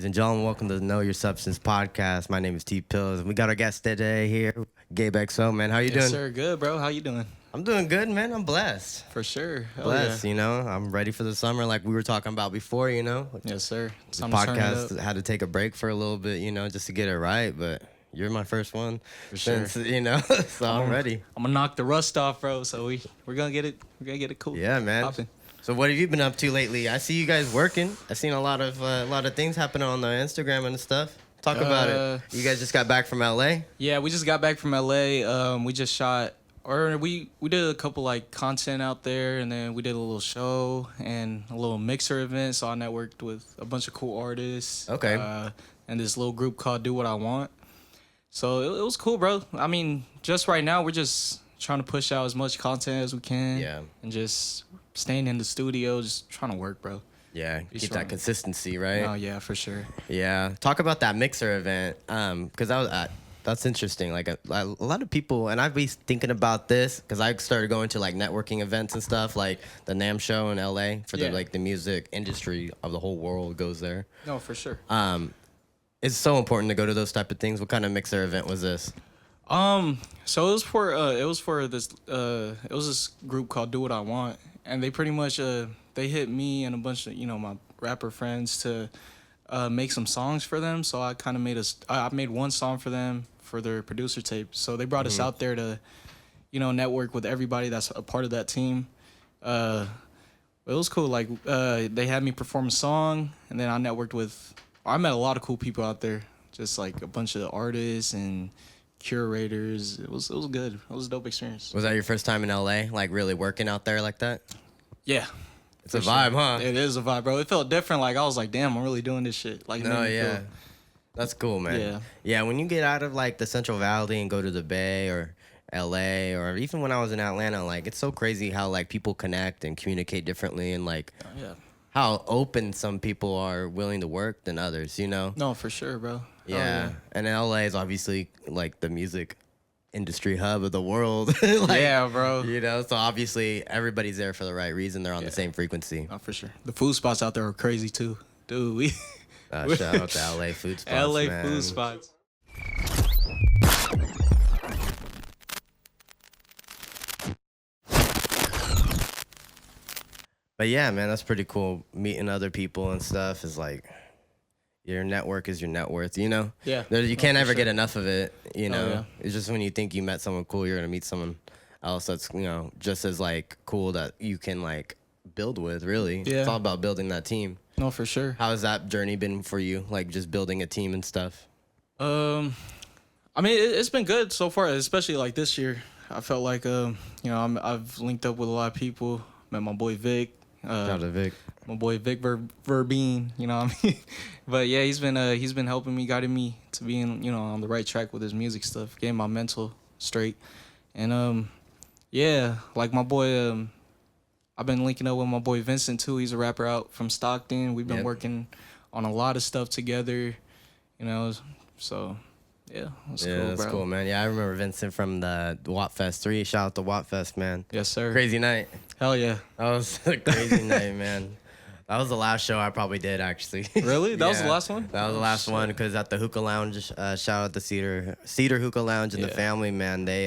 and gentlemen, welcome to the Know Your Substance podcast. My name is Tpillz, and we got our guest today here, GabeXO. Man, how you doing? Yes, sir. Good, bro. How you doing? I'm doing good, man. I'm blessed. For sure. Hell Blessed, yeah. you know. I'm ready for the summer, like we were talking about before, you know. Yes, sir. The podcast had to take a break for a little bit, you know, just to get it right, but you're my first one For sure. since, you know, so I'm ready. I'm gonna knock the rust off, bro. So we're gonna get it. We're gonna get it cool. Yeah, man. Poppin'. So what have you been up to lately? I see you guys working. I've seen a lot of things happening on the Instagram and stuff. Talk about it. You guys just got back from LA? Yeah, we just got back from LA. We just shot, or we did a couple like content out there, and then we did a little show and a little mixer event. So I networked with a bunch of cool artists. Okay. And this little group called Do What I Want. So it was cool, bro. I mean, just right now we're just trying to push out as much content as we can. Yeah. And just staying in the studio, just trying to work, bro. Yeah, Be keep strong. that consistency, right? Oh yeah, for sure. Yeah, talk about that mixer event, because that's interesting. Like a lot of people, and I've been thinking about this because I started going to like networking events and stuff, like the NAMM show in LA for the music industry of the whole world goes there. No, for sure. It's so important to go to those type of things. What kind of mixer event was this? So it was this group called Do What I Want, and they pretty much they hit me and a bunch of my rapper friends to make some songs for them. So I kind of I made one song for them for their producer tape. So they brought us out there to network with everybody that's a part of that team. It was cool. Like they had me perform a song, and then I met a lot of cool people out there, just like a bunch of artists and curators. It was good. It was a dope experience. Was that your first time in LA, like really working out there like that? Yeah. It's a vibe, huh? It is a vibe, bro. It felt different. Like I was like, damn, I'm really doing this shit. Like, no, yeah. That's cool, man. Yeah. Yeah, when you get out of like the Central Valley and go to the Bay or LA, or even when I was in Atlanta, like it's so crazy how like people connect and communicate differently, and like how open some people are willing to work than others, you know? No, for sure, bro. Yeah. And LA is obviously like the music industry hub of the world. Like, yeah, bro. You know, so obviously everybody's there for the right reason. They're on the same frequency. Oh, for sure. The food spots out there are crazy too. Dude, shout out to LA food spots. LA man. food spots. But yeah, man, that's pretty cool. Meeting other people and stuff is like, your network is your net worth, you know? Yeah. You can't ever get enough of it, you know? yeah. It's just when you think you met someone cool, you're going to meet someone else that's, just as like cool that you can like build with, really. Yeah. It's all about building that team. No, for sure. How has that journey been for you? Like just building a team and stuff? I mean, it's been good so far, especially like this year. I felt like, I've linked up with a lot of people. Met my boy Vic. Shout out to Vic. My boy Vic Verbine, you know what I mean? But yeah, he's been helping me, guiding me to being, on the right track with his music stuff, getting my mental straight. And like my boy, I've been linking up with my boy Vincent too. He's a rapper out from Stockton. We've been working on a lot of stuff together, so yeah, that's cool, that's bro. cool, man. Yeah, I remember Vincent from the Watt Fest 3. Shout out to Watt Fest, man. Yes, sir. Crazy night. Hell yeah. That was a crazy night, man. That was the last show I probably did, actually. Really? That was the last one? That was the last one, because at the Hookah Lounge, shout out to Cedar Hookah Lounge and the family, man. They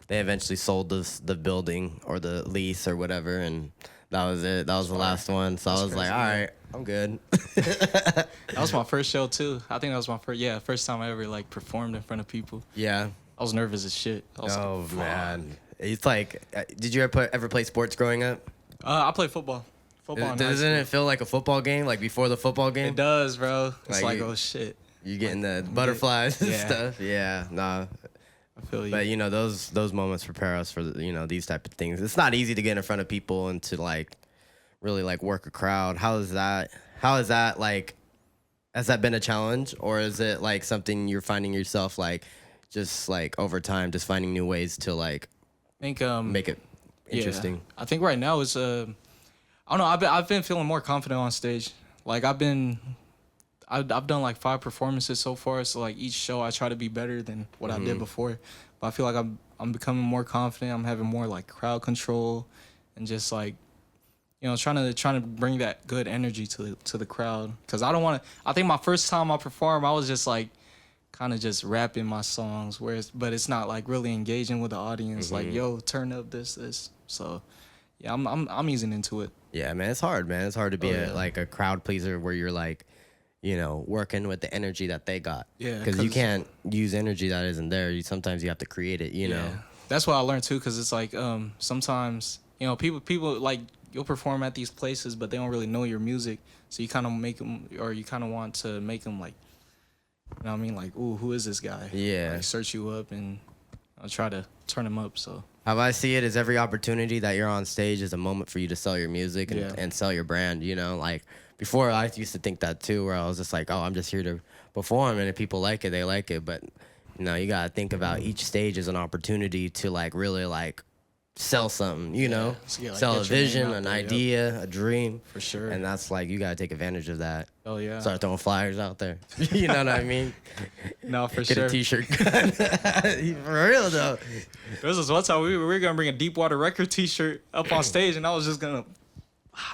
eventually sold the building or the lease or whatever, and that was it. That was the last one. So I was like, all right, I'm good. That was my first show too. I think that was my first time I ever like performed in front of people. Yeah. I was nervous as shit. I was like, man. It's like, did you ever play sports growing up? I played football. Doesn't it feel like a football game, like before the football game? It does, bro. It's Like, oh shit. You getting the butterflies and stuff. Yeah, nah. I feel you. But those moments prepare us for these type of things. It's not easy to get in front of people and to like really like work a crowd. How is that like? Has that been a challenge, or is it like something you're finding yourself like just like over time, just finding new ways to like make it interesting? I think right now is I don't know. I've been feeling more confident on stage. Like I've done like 5 performances so far. So like each show I try to be better than what I did before. But I feel like I'm becoming more confident. I'm having more like crowd control, and just like trying to bring that good energy to the crowd. Cause I don't want to. I think my first time I performed, I was just like, kind of just rapping my songs, but it's not like really engaging with the audience. Like, yo, turn up this. So, yeah, I'm easing into it. Yeah, man, it's hard, man. It's hard to be like a crowd pleaser where you're like, working with the energy that they got. Yeah, because you can't use energy that isn't there. Sometimes you have to create it. You know. That's what I learned too. Cause it's like sometimes people like you'll perform at these places, but they don't really know your music. So you kind of make them, or you kind of want to make them like, you know what I mean? Like, ooh, who is this guy? Yeah. Like, search you up and I'll try to turn him up. So how I see it is every opportunity that you're on stage is a moment for you to sell your music and sell your brand. Like before, I used to think that too, where I was just like, oh, I'm just here to perform, and if people like it, they like it. But you gotta think about each stage as an opportunity to like really like sell something. So, like, sell a vision, an idea, a dream. For sure. And that's like you gotta take advantage of that. Oh yeah. Start throwing flyers out there. You know what I mean? No, for Get sure. a T-shirt. For real though. There was one time we were gonna bring a Deepwater Record T-shirt up on stage, and I was just gonna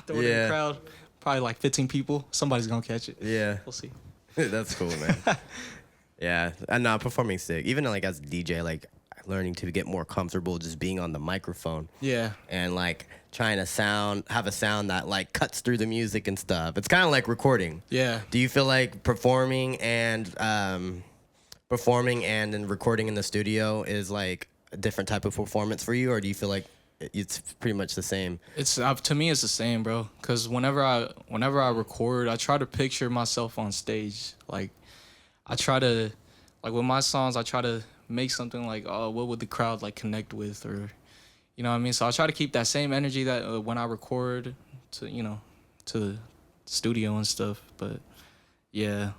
throw it in the crowd. Probably like 15 people. Somebody's gonna catch it. Yeah. We'll see. That's cool, man. Yeah, and performing sick. Even like as a DJ, like learning to get more comfortable just being on the microphone. Yeah. And like trying to have a sound that like cuts through the music and stuff. It's kind of like recording. Yeah. Do you feel like performing and then recording in the studio is like a different type of performance for you, or do you feel like it's pretty much the same? It's to me, it's the same, bro. Cause whenever I record, I try to picture myself on stage. Like, I try to, like with my songs, I try to make something like, oh, what would the crowd like connect with, or, you know what I mean? So I try to keep that same energy that when I record to the studio and stuff. But yeah,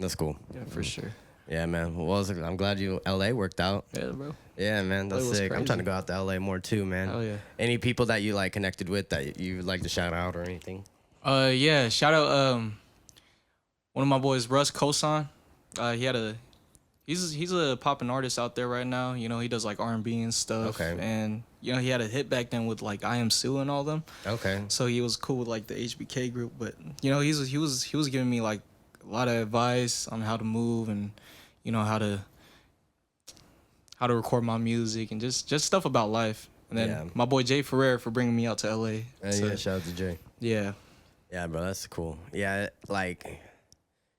that's cool. Yeah, for sure. Yeah, man. Well, I'm glad LA worked out. Yeah, bro. Yeah, man, that's sick. Crazy. I'm trying to go out to LA more too, man. Oh yeah. Any people that you like connected with that you would like to shout out or anything? Yeah, shout out one of my boys, Russ Kosan. He's a popping artist out there right now. He does like R&B and stuff. Okay. And he had a hit back then with like I Am Sue and all them. Okay. So he was cool with like the HBK group, but he was giving me like a lot of advice on how to move and how to record my music and just stuff about life. And then my boy Jay Ferrer for bringing me out to LA. Yeah, shout out to Jay. Yeah. Yeah, bro, that's cool. Yeah, like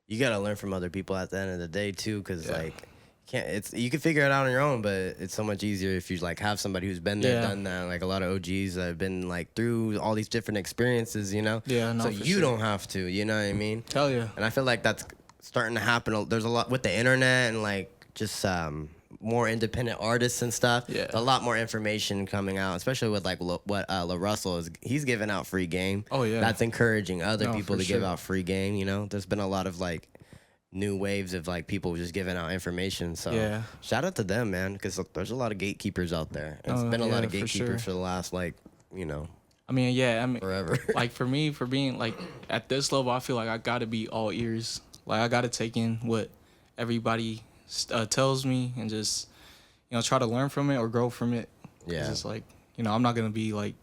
you gotta learn from other people at the end of the day too, because like you can figure it out on your own, but it's so much easier if you like have somebody who's been there, done that. Like a lot of OGs that have been like through all these different experiences, Yeah, no, so you don't have to, you know what I mean? Hell yeah. And I feel like that's starting to happen. There's a lot with the internet and like just more independent artists and stuff. Yeah. A lot more information coming out, especially with like what La Russell he's giving out free game. Oh yeah. That's encouraging other people to sure. give out free game. There's been a lot of like new waves of like people just giving out information. So shout out to them, man, because there's a lot of gatekeepers out there. It's been a lot of gatekeepers for the last like I mean, forever. Like for me, for being like at this level, I feel like I gotta be all ears. Like I gotta take in what everybody tells me and just try to learn from it or grow from it. Yeah. It's like I'm not gonna be like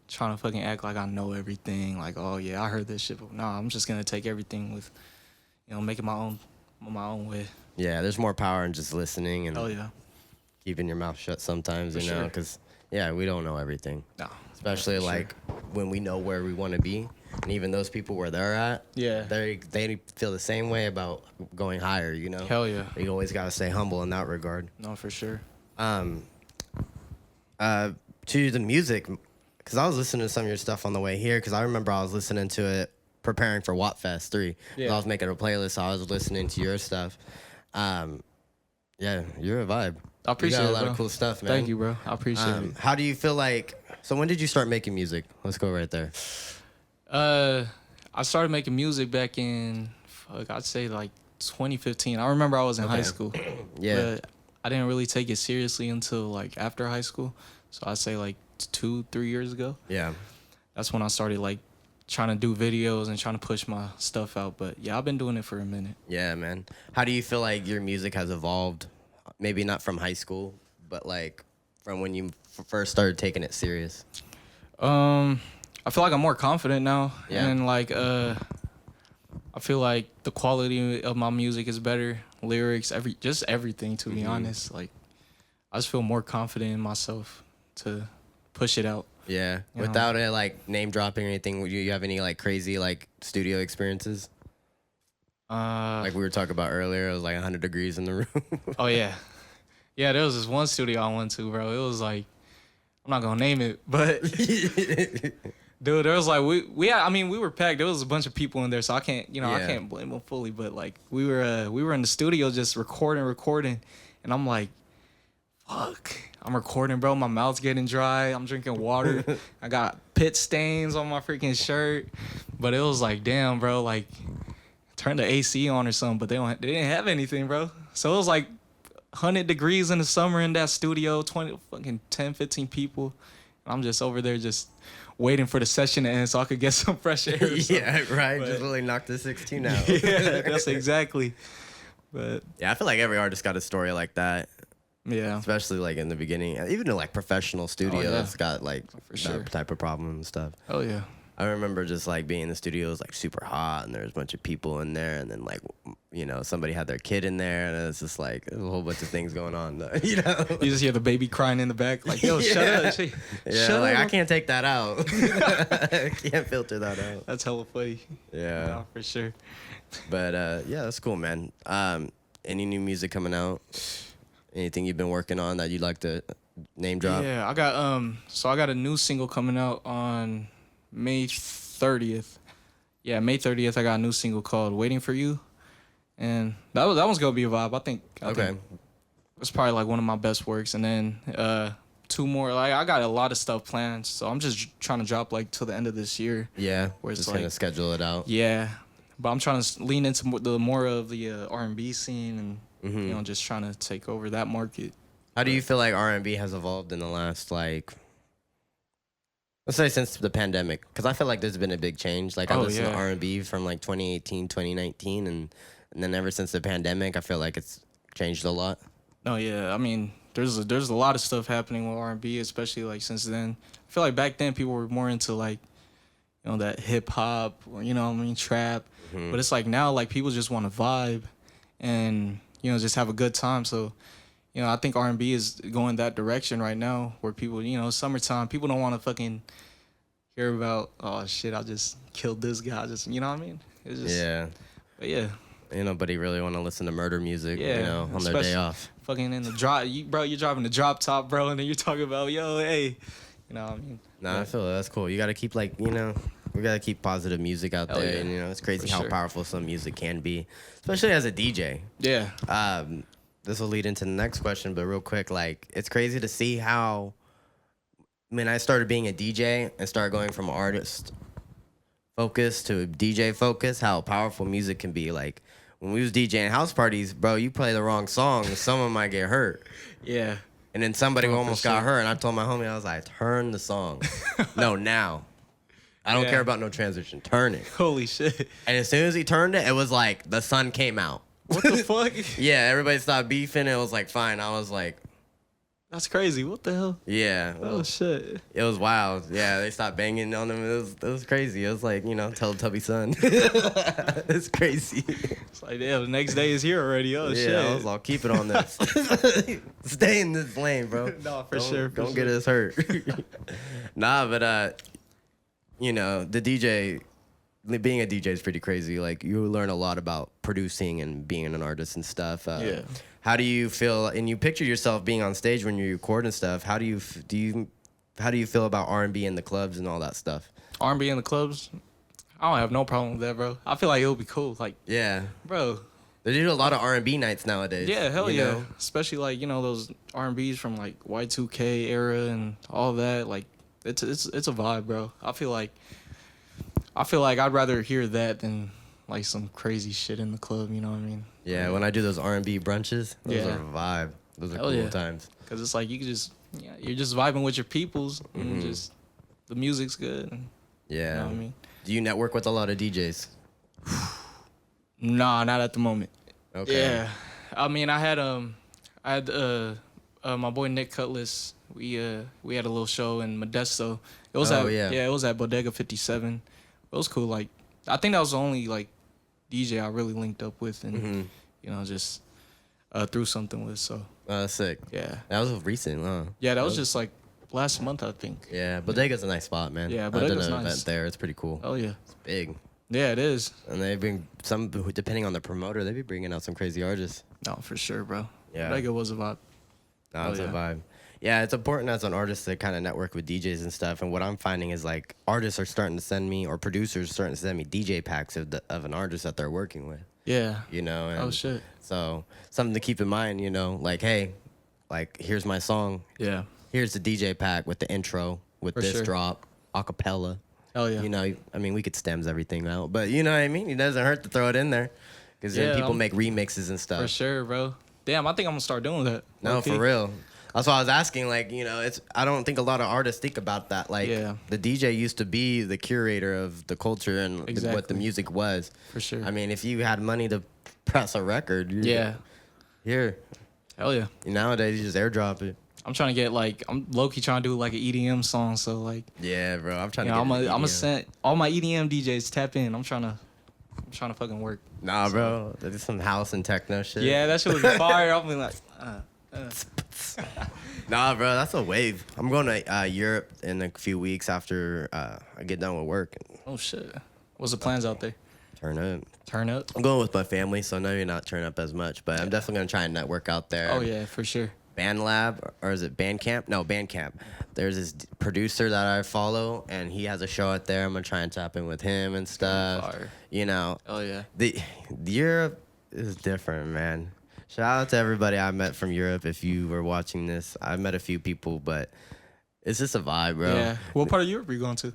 trying to fucking act like I know everything. Like, oh yeah, I heard this shit. But no, I'm just gonna take everything with make it my own way. Yeah, there's more power in just listening and keeping your mouth shut sometimes, because we don't know everything. No. Especially like when we know where we want to be, and even those people where they're at, they feel the same way about going higher, Hell yeah. You always gotta stay humble in that regard. No, for sure. To the music, because I was listening to some of your stuff on the way here, because I remember I was listening to it preparing for Wattfest 3. I was making a playlist, so I was listening to your stuff. You're a vibe. I appreciate it, You got a lot bro. of cool stuff, man. Thank you, bro. I appreciate it. How do you feel like? So when did you start making music? Let's go right there. I started making music back in, I'd say like 2015. I remember I was in high school. But I didn't really take it seriously until like after high school. So I'd say like 2-3 years ago. Yeah. That's when I started like trying to do videos and trying to push my stuff out. But yeah, I've been doing it for a minute. Yeah, man. How do you feel like your music has evolved? Maybe not from high school, but like from when you first started taking it serious. I feel like I'm more confident now, Yeah. and like I feel like the quality of my music is better, lyrics, everything. To be honest, like I just feel more confident in myself to push it out. Yeah. You know? Without it, like name dropping or anything, would you have any like crazy like studio experiences? Like we were talking about earlier, it was like 100 degrees in the room. Oh yeah, yeah. There was this one studio I went to, bro. It was like, I'm not gonna name it, but dude, there was like we were packed. There was a bunch of people in there, so I can't I can't blame them fully. But like we were in the studio just recording, and I'm like, fuck. I'm recording, bro. My mouth's getting dry. I'm drinking water. I got pit stains on my freaking shirt. But it was like, damn, bro. Like, turn the AC on or something. But they didn't have anything, bro. So it was like 100 degrees in the summer in that studio. 10, 15 people. And I'm just over there just waiting for the session to end so I could get some fresh air. Yeah, right. Just really knock the 16 out. Yeah, that's exactly. But yeah, I feel like every artist got a story like that. yeah. Especially like in the beginning, even in like professional studios, got like For sure. that type of problem and stuff. Oh yeah. I remember just like being in the studios like super hot, and there was a bunch of people in there, and then like somebody had their kid in there, and it's just like a whole bunch of things going on. You just hear the baby crying in the back, like, yo, shut up. Yeah, Shut like up. I can't take that out. I can't filter that out. That's hella funny. Yeah, No, for sure. but yeah, that's cool, man. Any new music coming out? Anything you've been working on that you'd like to name drop? Yeah, I got a new single coming out on May 30th. Yeah, May 30th I got a new single called Waiting for You. And that one's gonna be a vibe. I think it's probably like one of my best works. And then two more. Like I got a lot of stuff planned, so I'm just trying to drop like till the end of this year. Yeah, where it's just like, kind of schedule it out. Yeah, but I'm trying to lean into more of the R&B scene and just trying to take over that market. How do you feel like R&B has evolved in the last like, let's say since the pandemic? Because I feel like there's been a big change. Like I listened to R&B from like 2018, 2019, and then ever since the pandemic, I feel like it's changed a lot. Oh yeah, I mean, there's a lot of stuff happening with R&B, especially like since then. I feel like back then people were more into like, that hip hop or trap. But it's like now like people just want to vibe and just have a good time. So I think R&B is going that direction right now where people summertime, people don't want to fucking hear about, oh shit, I just killed this guy, just what I mean. It's just But yeah. Ain't nobody really want to listen to murder music, on their day off. Fucking in the drop, you're driving the drop top, bro, and then you're talking about, yo, hey, what I mean? Nah, I feel that's cool. You got to keep we got to keep positive music out there. Yeah. And, it's crazy how sure. powerful some music can be, especially as a DJ. Yeah. This will lead into the next question, but real quick, like, it's crazy to see how, when I started being a DJ and started going from artist focus to DJ focus, how powerful music can be. Like, when we was DJing house parties, bro, you play the wrong song, someone might get hurt. Yeah. And then somebody almost got hurt, and I told my homie, I was like, turn the song. No, now. I don't care about no transition. Turn it. Holy shit. And as soon as he turned it, it was like the sun came out. What the fuck? Yeah, everybody stopped beefing. It was like fine. I was like, that's crazy. What the hell? yeah. Oh shit. It was wild. Yeah, they stopped banging on him. It was crazy. It was like, Teletubby son. It's crazy. It's like, damn, the next day is here already. Oh shit. I was like, keep it on this. Stay in this lane, bro. No, for sure. Don't get us hurt. Nah, but the DJ, being a DJ is pretty crazy. Like, you learn a lot about producing and being an artist and stuff. Yeah. How do you feel? And you picture yourself being on stage when you're recording stuff. How do you feel about R&B in the clubs and all that stuff? R&B in the clubs, I don't have no problem with that, bro. I feel like it would be cool. Like, yeah, bro. They do a lot of R&B nights nowadays. Yeah, hell yeah. Especially like those R&Bs from like Y2K era and all that. Like, it's a vibe, bro. I feel like I'd rather hear that than like some crazy shit in the club. You know what I mean? Yeah, when I do those R&B brunches, those Yeah. are a vibe. Those are Hell cool yeah. times. Cause it's like you can just you're just vibing with your peoples and just the music's good. Yeah. You know what I mean? Do you network with a lot of DJs? Nah, not at the moment. Okay. Yeah, I mean, I had my boy Nick Cutlass. We had a little show in Modesto. It was Oh, at yeah. it was at Bodega 57. It was cool. Like I think that was the only like DJ I really linked up with and you know just threw something with. So Sick. yeah, That was recent, huh? yeah, that was just like last month I think. Yeah, Bodega's a nice spot, man. Yeah, I've done Bodega's an nice. event there. It's pretty cool. Oh yeah, It's big. yeah, it is. And they bring some, depending on the promoter, they be bringing out some crazy artists. No, for sure, bro. Yeah. Bodega was a vibe. No, it's yeah. a vibe. Yeah, it's important as an artist to kind of network with DJs and stuff. And what I'm finding is like artists are starting to send me, or producers starting to send me DJ packs of an artist that they're working with. Yeah. You know. And Oh shit. So something to keep in mind. You know, like hey, like here's my song. Yeah. Here's the DJ pack with the intro with For this sure. drop, acapella. Oh yeah. You know, I mean, we could stems everything out, but you know what I mean? It doesn't hurt to throw it in there because then Yeah, people make remixes and stuff. For sure, bro. Damn, I think I'm gonna start doing that. No, Low-key. for real. That's why I was asking, like, you know, I don't think a lot of artists think about that. Like, Yeah. the DJ used to be the curator of the culture and what the Exactly. music was. For sure. I mean, if you had money to press a record, Yeah. here. Hell yeah. Nowadays, you just airdrop it. I'm trying to get like I'm low key trying to do like an EDM song. So like Yeah, bro. I'm trying you to know, get I'm gonna EDM. send all my EDM DJs tap in. I'm trying to fucking work. Nah, bro. There's some house and techno shit. Yeah, that shit would be fire. I'll be like, Nah, bro, that's a wave. I'm going to Europe in a few weeks after I get done with work. oh shit. What's the plans out there? Turn up. Turn up. I'm going with my family, so maybe not turn up as much, but I'm definitely going to try and network out there. Oh yeah, for sure. Band Lab, or is it Bandcamp? No, Bandcamp. There's this producer that I follow, and he has a show out there. I'm going to try and tap in with him and stuff. Fire. You know, Oh yeah. the Europe is different, man. Shout out to everybody I met from Europe. If you were watching this, I met a few people, but it's just a vibe, bro. Yeah. What part of Europe are you going to?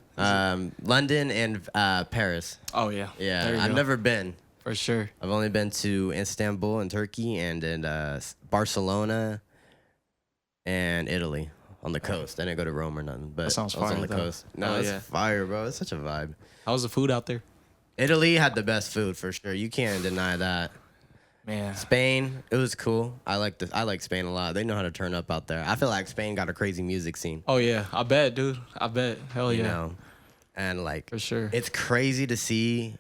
London and Paris. Oh yeah. Yeah, There you I've go. never been. For sure. I've only been to Istanbul in Turkey and in Barcelona and Italy on the coast. I didn't go to Rome or nothing, but That sounds I was on fire, the though. coast. No, Oh, it's yeah. fire, bro. It's such a vibe. How's the food out there? Italy had the best food for sure. You can't deny that. Man. Spain, it was cool. I like Spain a lot. They know how to turn up out there. I feel like Spain got a crazy music scene. Oh yeah. I bet, dude. I bet. Hell You yeah. know, and like For sure. it's crazy to see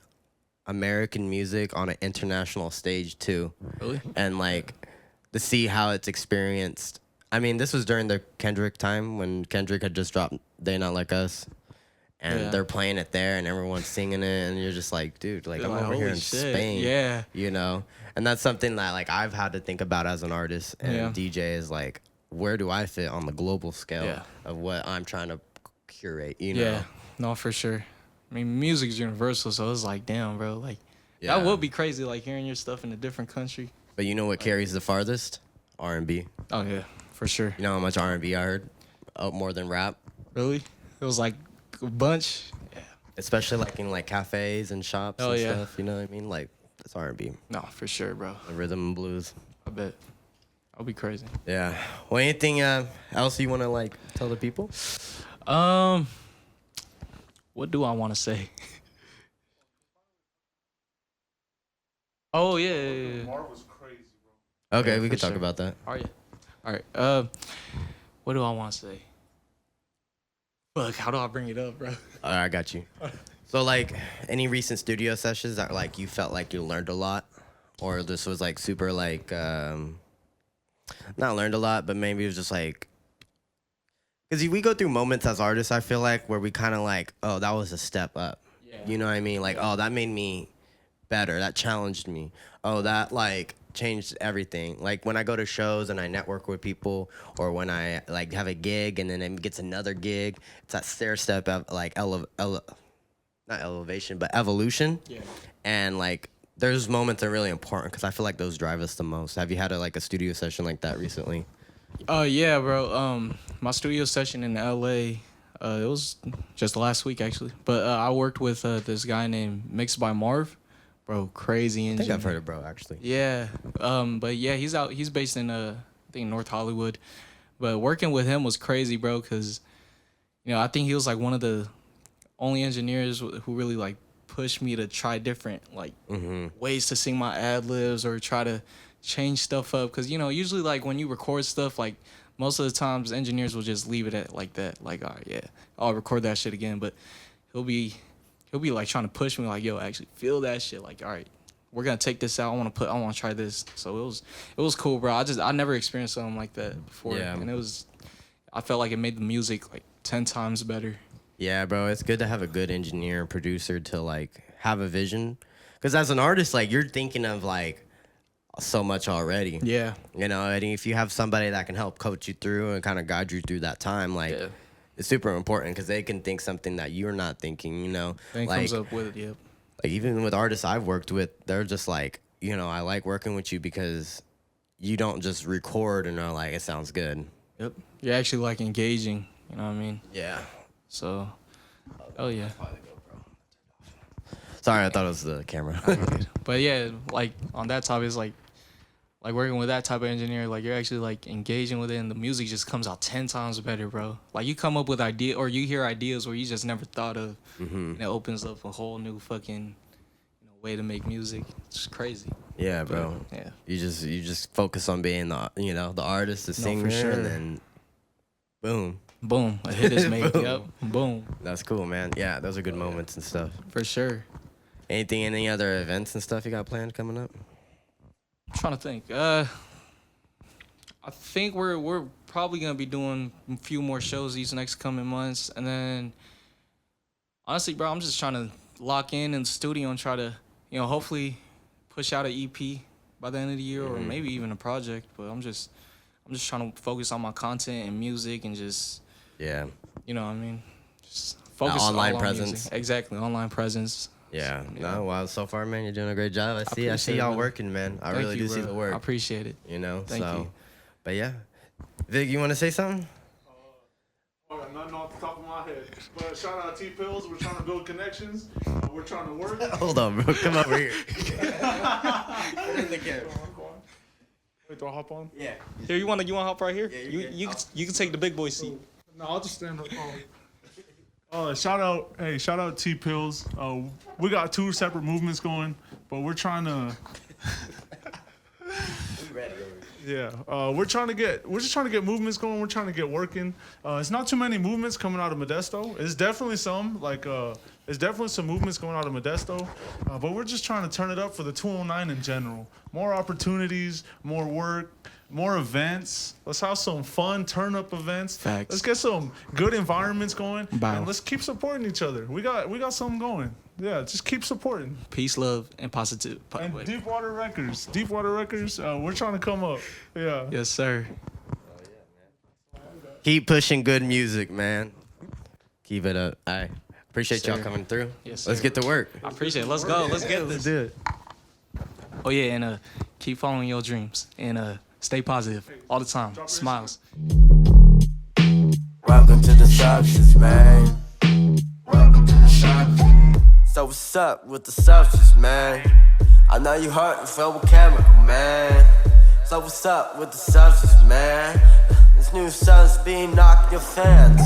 American music on an international stage too. Really? And like to see how it's experienced. I mean, this was during the Kendrick time when Kendrick had just dropped "They Not Like Us," and Yeah. they're playing it there, and everyone's singing it, and you're just like, dude, like You're I'm like, over here holy in shit. Spain, Yeah. you know. And that's something that like I've had to think about as an artist and Yeah. DJ is like, where do I fit on the global scale Yeah. of what I'm trying to curate? You know? Yeah. No, for sure. I mean, music's universal, so it's like, damn, bro. Like, Yeah. that would be crazy, like hearing your stuff in a different country. But you know what carries the farthest? R&B. Oh yeah, for sure. You know how much R&B I heard? Oh, more than rap. Really? It was like a bunch. Yeah. Especially like in like cafes and shops Oh, and yeah. stuff. You know what I mean? Like it's R&B, No, for sure, bro. the rhythm and blues. I bet. I'll be crazy. Yeah. Well, anything else you want to like tell the people? What do I want to say? Oh yeah, yeah, yeah. Was crazy, Okay, bro. Yeah, we for could talk sure. about that. Are you? All right. What do I want to say? Fuck, how do I bring it up, bro? All right, I got you. So like, any recent studio sessions that like you felt like you learned a lot, or this was like super like not learned a lot, but maybe it was just like. Because we go through moments as artists, I feel like, where we kind of like, oh, that was a step up. Yeah. You know what I mean? Like, oh, that made me better. That challenged me. Oh, that like changed everything. Like when I go to shows and I network with people, or when I like have a gig and then it gets another gig, it's that stair step of like not elevation, but evolution. Yeah. And like there's moments that are really important because I feel like those drive us the most. Have you had a studio session like that recently? Yeah, bro. My studio session in LA, it was just last week actually. But I worked with this guy named Mixed by Marv, bro. Crazy I engine. think I've heard of bro actually. Yeah. But yeah, he's based in I think North Hollywood. But working with him was crazy, bro, cuz I think he was like one of the only engineers who really like pushed me to try different like ways to sing my ad libs or try to change stuff up, cuz usually like when you record stuff, like most of the times engineers will just leave it at like that. Like, all right, yeah, I'll record that shit again. But he'll be like trying to push me, like, yo, actually feel that shit. Like, all right, we're gonna take this out. I want to try this. So it was cool, bro. I never experienced something like that before, and I felt like it made the music like 10 times better. Yeah, bro, it's good to have a good engineer and producer to like have a vision, because as an artist, like you're thinking of like so much already. Yeah. You know, and if you have somebody that can help coach you through and kind of guide you through that time, like it's super important, because they can think something that you're not thinking, you know. Then like, comes up with it, yep. Like even with artists I've worked with, they're just like, you know, I like working with you because you don't just record and are like, it sounds good. Yep. You're actually like engaging, you know what I mean? Yeah. So, oh yeah. Sorry, I thought it was the camera. But yeah, like on that topic, it's like working with that type of engineer, like you're actually like engaging with it, and the music just comes out 10 times better, bro. Like you come up with or you hear ideas where you just never thought of, and it opens up a whole new fucking way to make music. It's crazy. Yeah, bro. But, yeah. You just focus on being the artist, the singer, for sure. and then boom. Boom, a hit is made. Yep, boom. That's cool, man. Yeah, those are good moments and stuff. For sure. Any other events and stuff you got planned coming up? I'm trying to think. I think we're probably gonna be doing a few more shows these next coming months, and then honestly, bro, I'm just trying to lock in the studio and try to, hopefully push out an EP by the end of the year, or maybe even a project. But I'm just trying to focus on my content and music and just you know what I mean, just focus on online presence. Music. Exactly, online presence. Yeah. No, wow, so far, man, you're doing a great job. I see y'all working, man. I really do see the work. I appreciate it. You know, Thank you. But yeah. Vic, you want to say something? Nothing off the top of my head. But shout out Tpillz. We're trying to build connections. We're trying to work. Hold on, bro. Come over here. In the camera. Wait, do I hop on? Yeah. Here, you wanna hop right here? Yeah, you can take the big boy seat. No, I'll just stand up. Shout out Tpillz. We got 2 separate movements going, but we're trying to. Yeah, we're just trying to get movements going. We're trying to get working. It's not too many movements coming out of Modesto. It's definitely some there's definitely some movements going out of Modesto, but we're just trying to turn it up for the 209 in general. More opportunities, more work, more events. Let's have some fun turn-up events. Facts. Let's get some good environments going, Wow. and let's keep supporting each other. We got something going. Yeah, just keep supporting. Peace, love, and positive. And Deepwater Records, we're trying to come up. Yeah. Yes, sir. Keep pushing good music, man. Keep it up. I appreciate y'all coming through. Yes, sir. Let's get to work. I appreciate it. Let's go. Let's get Let's this. do it. Oh yeah, and keep following your dreams and stay positive all the time. Smiles. Welcome to the substance, man. Welcome to the substance. So what's up with the substance, man? I know you hurt and filled with chemical, man. So what's up with the substance, man? This new sun's being knocked your fans.